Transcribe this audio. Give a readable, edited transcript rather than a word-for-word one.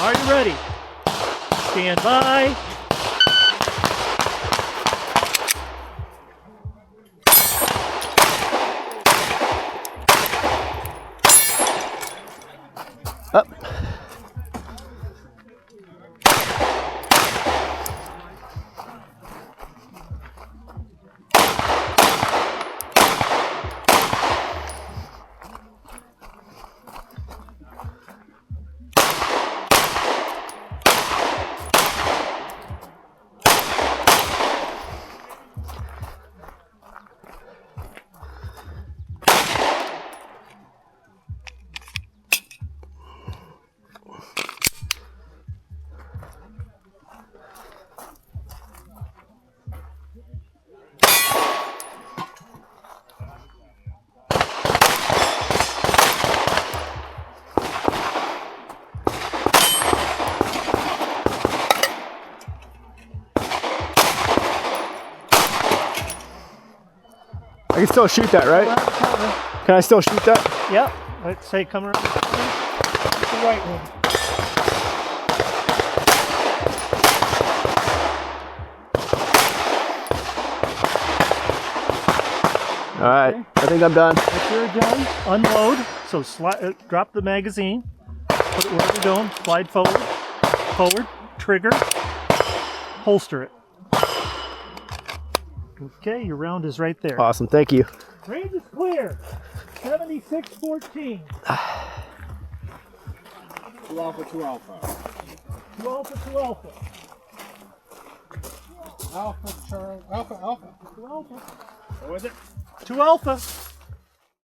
Are you ready? Stand by. Up. I can still shoot that, right? Can I still shoot that? Yep. Let's say come around the right one. All right, okay. I think I'm done. If you're done, unload. So drop the magazine, put it where you're going, slide forward, trigger, holster it. Okay, your round is right there. Awesome, thank you. Range is clear. 76-14. 2 alpha, 2 alpha. 2 alpha, 2 alpha. Alpha, Charlie. Alpha, alpha. 2 alpha. What was it? 2 alpha.